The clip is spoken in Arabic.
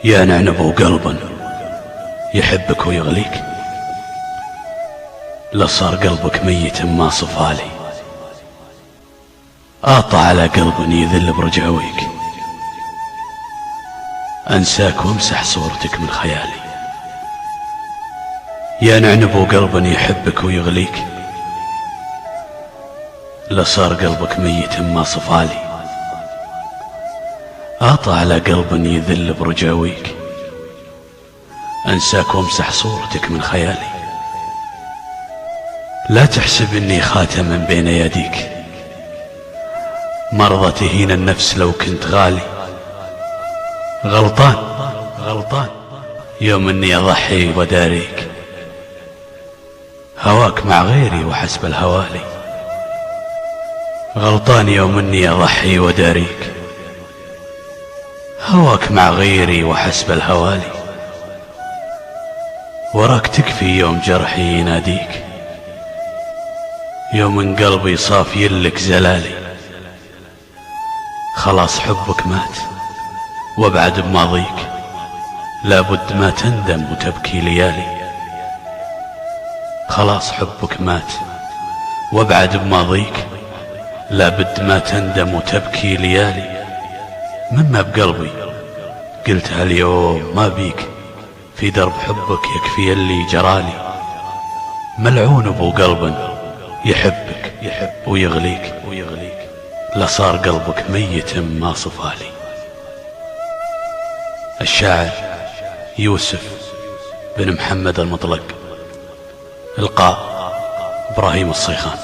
يا نعنب قلبا يحبك ويغليك، لصار قلبك ميت ما صفالي، آطى على قلب يذل برجاويك، أنساك وامسح صورتك من خيالي. يا نعنب قلبا يحبك ويغليك، لصار قلبك ميت ما صفالي، آطى على قلب يذل برجاويك، أنساك وامسح صورتك من خيالي. لا تحسب إني خاتما بين يديك، مرضى تهين النفس لو كنت غالي. غلطان يوم إني أضحي وداريك، هواك مع غيري وحسب الهوالي. غلطان يوم إني أضحي وداريك، هواك مع غيري وحسب الهوالي. وراك تكفي يوم جرحي يناديك، يوم من قلبي صاف يلك زلالي. خلاص حبك مات وابعد بماضيك، لابد ما تندم وتبكي ليالي. خلاص حبك مات وابعد بماضيك، لابد ما تندم وتبكي ليالي. مما بقلبي قلتها اليوم ما بيك، في درب حبك يكفي اللي جرالي. ملعون ابو قلبا يحبك ويغليك، لصار قلبك ميت ما صفالي. الشاعر يوسف بن محمد المطلق، إلقاء إبراهيم الصيخان.